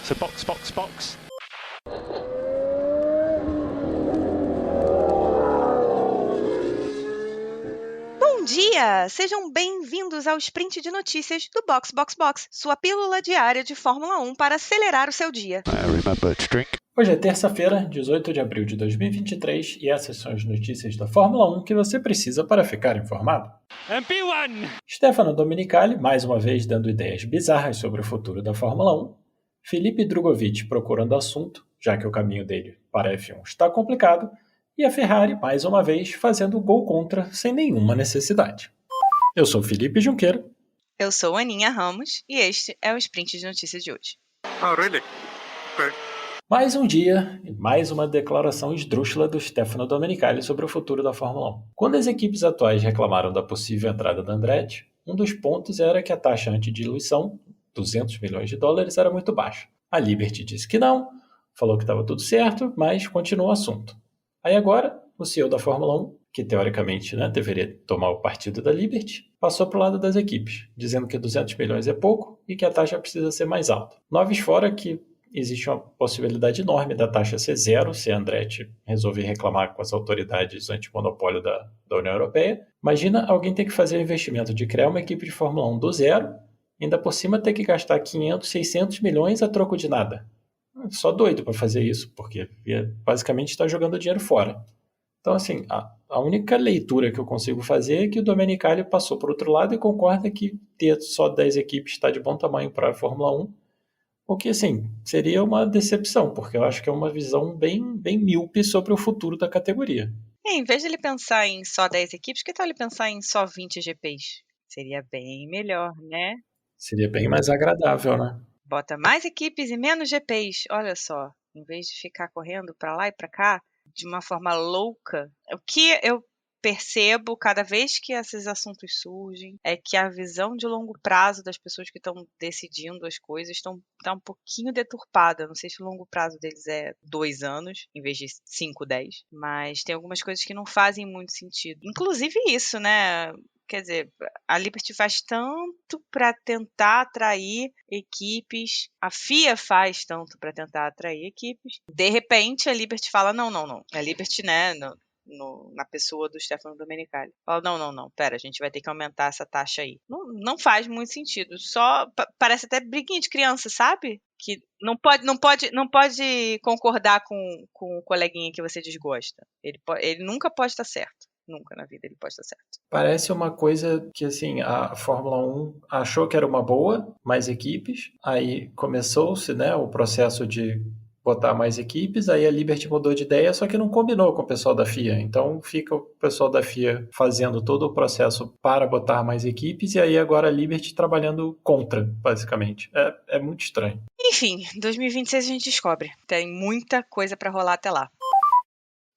So box, box, box. Bom dia! Sejam bem-vindos ao Sprint de Notícias do Box Box Box, sua pílula diária de Fórmula 1 para acelerar o seu dia. Remember to drink. Hoje é terça-feira, 18 de abril de 2023, e essas são as notícias da Fórmula 1 que você precisa para ficar informado. MP1! Stefano Domenicali, mais uma vez dando ideias bizarras sobre o futuro da Fórmula 1. Felipe Drugovich procurando assunto, já que o caminho dele para a F1 está complicado. E a Ferrari, mais uma vez, fazendo gol contra sem nenhuma necessidade. Eu sou Felipe Junqueira. Eu sou Aninha Ramos e este é o Sprint de Notícias de hoje. Oh, really? Okay. Mais um dia e mais uma declaração esdrúxula do Stefano Domenicali sobre o futuro da Fórmula 1. Quando as equipes atuais reclamaram da possível entrada da Andretti, um dos pontos era que a taxa antidiluição, 200 milhões de dólares, era muito baixa. A Liberty disse que não, falou que estava tudo certo, mas continuou o assunto. Aí agora, o CEO da Fórmula 1, que teoricamente deveria tomar o partido da Liberty, passou para o lado das equipes, dizendo que 200 milhões é pouco e que a taxa precisa ser mais alta. Noves fora que existe uma possibilidade enorme da taxa ser zero se a Andretti resolver reclamar com as autoridades antimonopólio da União Europeia. Imagina alguém ter que fazer o investimento de criar uma equipe de Fórmula 1 do zero, ainda por cima ter que gastar 500, 600 milhões a troco de nada. Só doido para fazer isso, porque basicamente está jogando dinheiro fora. Então, assim, a única leitura que eu consigo fazer é que o Domenicali passou por outro lado e concorda que ter só 10 equipes está de bom tamanho para a Fórmula 1, o que, assim, seria uma decepção, porque eu acho que é uma visão bem míope sobre o futuro da categoria. Em vez de ele pensar em só 10 equipes, que tal ele pensar em só 20 GPs? Seria bem melhor, né? Seria bem mais agradável, né? Bota mais equipes e menos GPs. Olha só, em vez de ficar correndo para lá e para cá de uma forma louca, o que eu percebo cada vez que esses assuntos surgem é que a visão de longo prazo das pessoas que estão decidindo as coisas está um pouquinho deturpada. Não sei se o longo prazo deles é 2 anos, em vez de 5, 10, mas tem algumas coisas que não fazem muito sentido. Inclusive isso, né? Quer dizer, a Liberty faz tanto para tentar atrair equipes, a FIA faz tanto para tentar atrair equipes. De repente, a Liberty fala, não. A Liberty, né, na pessoa do Stefano Domenicali, fala, não, pera, a gente vai ter que aumentar essa taxa aí. Não faz muito sentido, só parece até briguinha de criança, sabe? Que não pode concordar com o coleguinha que você desgosta. Ele nunca pode estar certo. Nunca na vida ele pode estar certo. Parece uma coisa que, assim, a Fórmula 1 achou que era uma boa, mais equipes, aí começou-se, o processo de botar mais equipes, aí a Liberty mudou de ideia, só que não combinou com o pessoal da FIA, então fica o pessoal da FIA fazendo todo o processo para botar mais equipes, e aí agora a Liberty trabalhando contra, basicamente. É muito estranho. Enfim, 2026 a gente descobre. Tem muita coisa para rolar até lá.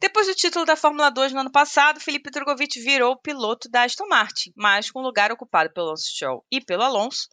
Depois do título da Fórmula 2 no ano passado, Felipe Drugovich virou piloto da Aston Martin, mas com o lugar ocupado pelo Lance Stroll e pelo Alonso,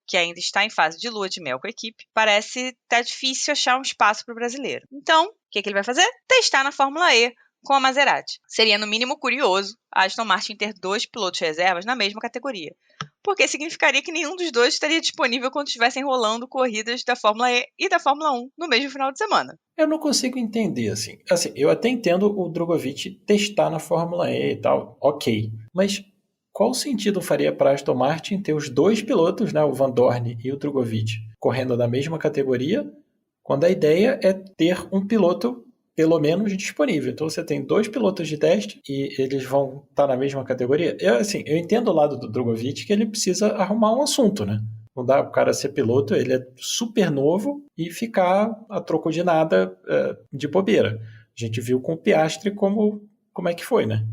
que ainda está em fase de lua de mel com a equipe, parece estar difícil achar um espaço para o brasileiro. Então, o que ele vai fazer? Testar na Fórmula E com a Maserati. Seria no mínimo curioso a Aston Martin ter 2 pilotos reservas na mesma categoria, porque significaria que nenhum dos dois estaria disponível quando estivessem rolando corridas da Fórmula E e da Fórmula 1 no mesmo final de semana. Eu não consigo entender, assim. Eu até entendo o Drugovich testar na Fórmula E e tal, ok. Mas qual sentido faria para a Aston Martin ter os 2 pilotos, o Van Dorn e o Drugovich, correndo na mesma categoria, quando a ideia é ter um piloto pelo menos disponível? Então você tem 2 pilotos de teste e eles vão estar na mesma categoria. Eu entendo o lado do Drugovich que ele precisa arrumar um assunto, né? Não dá o cara ser piloto, ele é super novo e ficar a troco de nada de bobeira. A gente viu com o Piastri como é que foi, né?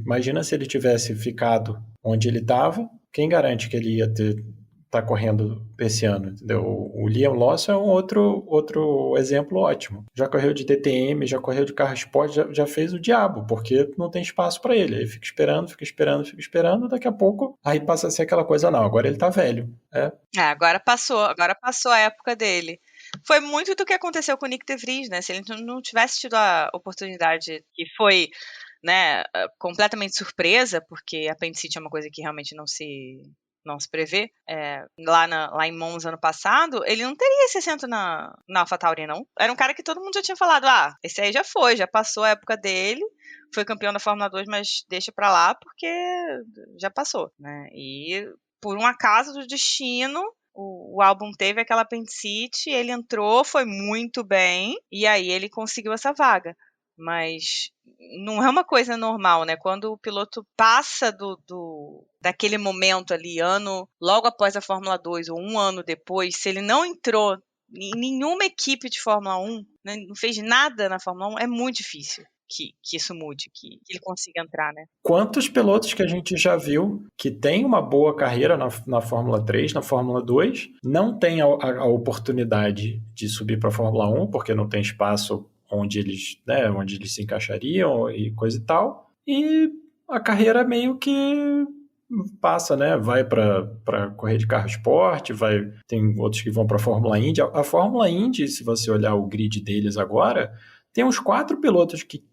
Imagina se ele tivesse ficado onde ele estava, quem garante que ele ia tá correndo esse ano, entendeu? O Liam Lawson é um outro exemplo ótimo. Já correu de DTM, já correu de carro esporte, já fez o diabo, porque não tem espaço para ele. Aí fica esperando, daqui a pouco aí passa a ser aquela coisa, não, agora ele tá velho. Agora passou a época dele. Foi muito do que aconteceu com o Nick de Vries, né? Se ele não tivesse tido a oportunidade que foi, né, completamente surpresa, porque apendicite é uma coisa que realmente não se não se prevê, lá em Monza ano passado, ele não teria esse assento na AlphaTauri, não. Era um cara que todo mundo já tinha falado, esse aí já foi, já passou a época dele, foi campeão da Fórmula 2, mas deixa pra lá porque já passou, né? E por um acaso do destino, o Albon teve aquela apendicite, ele entrou, foi muito bem, e aí ele conseguiu essa vaga. Mas não é uma coisa normal, né? Quando o piloto passa daquele momento ali, logo após a Fórmula 2 ou um ano depois, se ele não entrou em nenhuma equipe de Fórmula 1, né, não fez nada na Fórmula 1, é muito difícil que isso mude, que ele consiga entrar, né? Quantos pilotos que a gente já viu que tem uma boa carreira na Fórmula 3, na Fórmula 2, não tem a oportunidade de subir para a Fórmula 1, porque não tem espaço onde eles se encaixariam e coisa e tal, e a carreira meio que passa, né? Vai para correr de carro esporte, tem outros que vão para a Fórmula Indy. A Fórmula Indy, se você olhar o grid deles agora, tem uns 4 pilotos que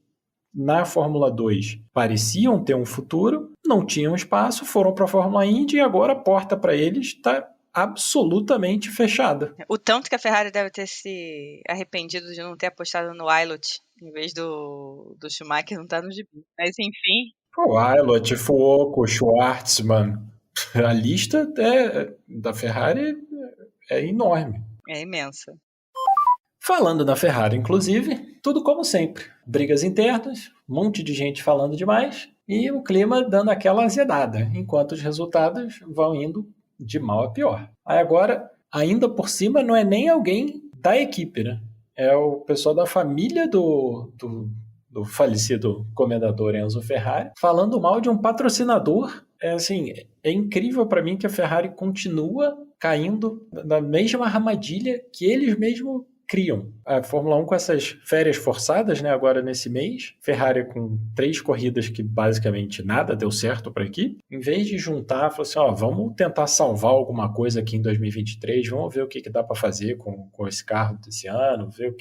na Fórmula 2 pareciam ter um futuro, não tinham espaço, foram para a Fórmula Indy e agora a porta para eles está absolutamente fechada. O tanto que a Ferrari deve ter se arrependido de não ter apostado no Ailot em vez do Schumacher, não tá no gibi. Mas enfim. O Ailot, Fuoco, Schwartzman, a lista da Ferrari é enorme. É imensa. Falando na Ferrari, inclusive, tudo como sempre. Brigas internas, um monte de gente falando demais e o clima dando aquela azedada, enquanto os resultados vão indo de mal a pior. Aí agora, ainda por cima, não é nem alguém da equipe, né? É o pessoal da família do falecido comendador Enzo Ferrari falando mal de um patrocinador. É incrível para mim que a Ferrari continua caindo na mesma armadilha que eles mesmos criam. A Fórmula 1 com essas férias forçadas, né, agora nesse mês, Ferrari com 3 corridas que basicamente nada deu certo para a equipe, em vez de juntar, falou assim, vamos tentar salvar alguma coisa aqui em 2023, vamos ver o que dá para fazer com esse carro desse ano, ver o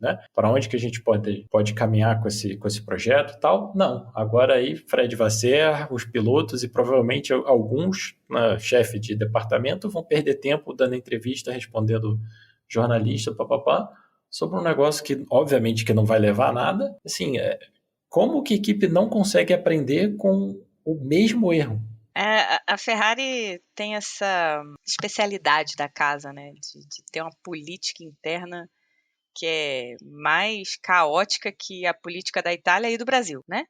né, para onde que a gente pode caminhar com esse projeto e tal. Não, agora aí Fred Vasseur, os pilotos e provavelmente alguns chefe de departamento vão perder tempo dando entrevista, respondendo jornalista, sobre um negócio que, obviamente, que não vai levar a nada. Como que a equipe não consegue aprender com o mesmo erro? A Ferrari tem essa especialidade da casa, né, de ter uma política interna que é mais caótica que a política da Itália e do Brasil, né?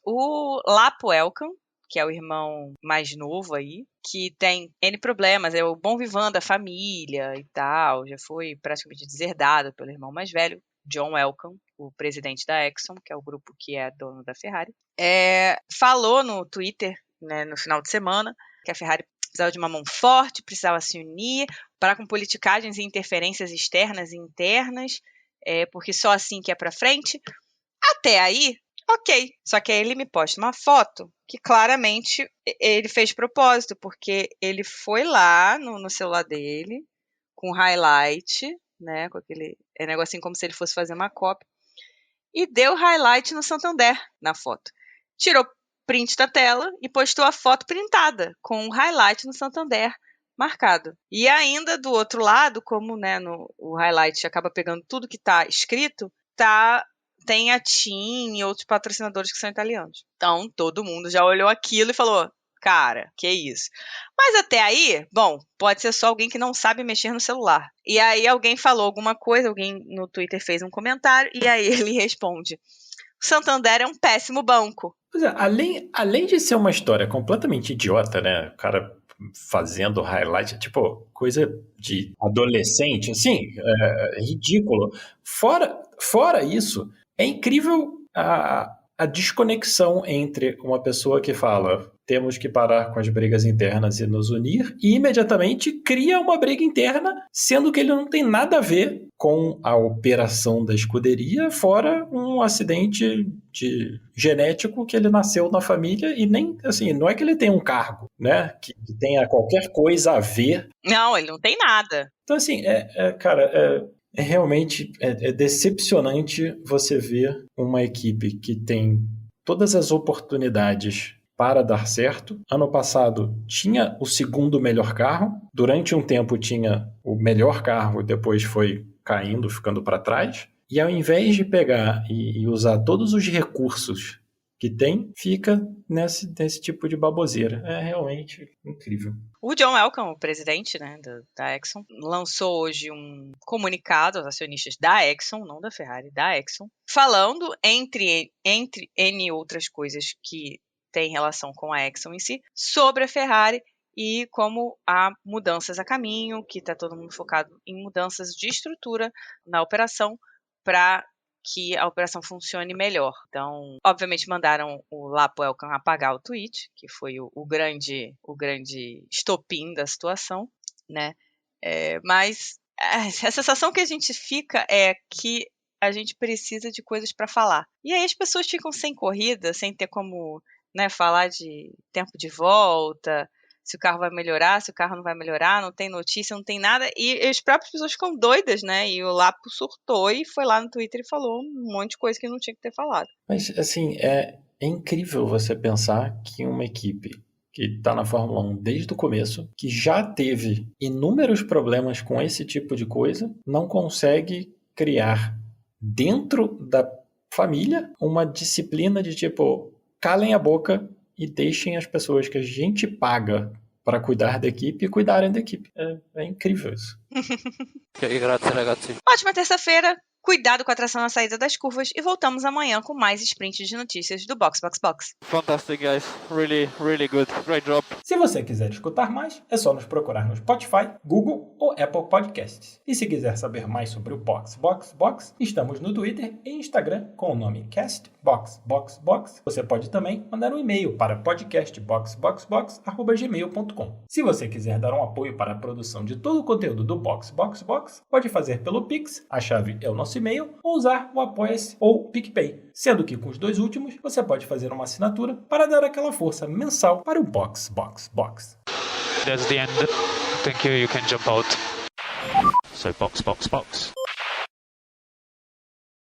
O Lapo Elkann, que é o irmão mais novo aí, que tem N problemas, é o bom vivant da família e tal, já foi praticamente deserdado pelo irmão mais velho, John Elkann, o presidente da Exxon, que é o grupo que é dono da Ferrari, falou no Twitter, né, no final de semana, que a Ferrari precisava de uma mão forte, precisava se unir, parar com politicagens e interferências externas e internas, porque só assim que é pra frente. Até aí, ok. Só que aí ele me posta uma foto que claramente ele fez de propósito, porque ele foi lá no celular dele, com highlight, né, com aquele negocinho como se ele fosse fazer uma cópia, e deu highlight no Santander na foto. Tirou print da tela e postou a foto printada, com um highlight no Santander marcado. E ainda do outro lado, como, né, o highlight acaba pegando tudo que está escrito, tem a TIM e outros patrocinadores que são italianos. Então, todo mundo já olhou aquilo e falou, cara, que isso? Mas até aí, bom, pode ser só alguém que não sabe mexer no celular. E aí alguém falou alguma coisa, alguém no Twitter fez um comentário, e aí ele responde, o Santander é um péssimo banco. Pois é, além de ser uma história completamente idiota, né, o cara fazendo highlight, tipo, coisa de adolescente, ridículo. Fora isso, é incrível a desconexão entre uma pessoa que fala temos que parar com as brigas internas e nos unir, e imediatamente cria uma briga interna, sendo que ele não tem nada a ver com a operação da escuderia, fora um acidente genético que ele nasceu na família e nem, não é que ele tenha um cargo, né, que tenha qualquer coisa a ver. Não, ele não tem nada. Então, cara, realmente decepcionante você ver uma equipe que tem todas as oportunidades para dar certo. Ano passado tinha o segundo melhor carro. Durante um tempo tinha o melhor carro e depois foi caindo, ficando para trás. E ao invés de pegar e usar todos os recursos que tem, fica nesse tipo de baboseira. É realmente incrível. O John Elkann, o presidente, né, da Exxon, lançou hoje um comunicado aos acionistas da Exxon, não da Ferrari, da Exxon, falando, entre N outras coisas que tem relação com a Exxon em si, sobre a Ferrari e como há mudanças a caminho, que está todo mundo focado em mudanças de estrutura na operação para que a operação funcione melhor. Então, obviamente, mandaram o Lapo Elkann apagar o tweet, que foi o grande estopim da situação, né? Mas a sensação que a gente fica é que a gente precisa de coisas para falar. E aí as pessoas ficam sem corrida, sem ter como, né, falar de tempo de volta, se o carro vai melhorar, se o carro não vai melhorar, não tem notícia, não tem nada. E as próprias pessoas ficam doidas, né? E o Lapo surtou e foi lá no Twitter e falou um monte de coisa que não tinha que ter falado. Mas, assim, é incrível você pensar que uma equipe que está na Fórmula 1 desde o começo, que já teve inúmeros problemas com esse tipo de coisa, não consegue criar dentro da família uma disciplina de tipo, calem a boca e deixem as pessoas que a gente paga para cuidar da equipe e cuidarem da equipe. É incrível isso. Grazie ragazzi. Ótima terça-feira. Cuidado com a tração na saída das curvas e voltamos amanhã com mais sprint de notícias do Box. Fantastic, guys. Really, really good. Great job. Se você quiser escutar mais, é só nos procurar no Spotify, Google ou Apple Podcasts. E se quiser saber mais sobre o Box, estamos no Twitter e Instagram com o nome CastBox. Você pode também mandar um e-mail para podcastboxboxbox@gmail.com. Se você quiser dar um apoio para a produção de todo o conteúdo do Box, pode fazer pelo Pix, a chave é o nosso e-mail, ou usar o Apoia-se ou PicPay, sendo que com os dois últimos você pode fazer uma assinatura para dar aquela força mensal para o Box. That's the end. Thank you. You can jump out. So box.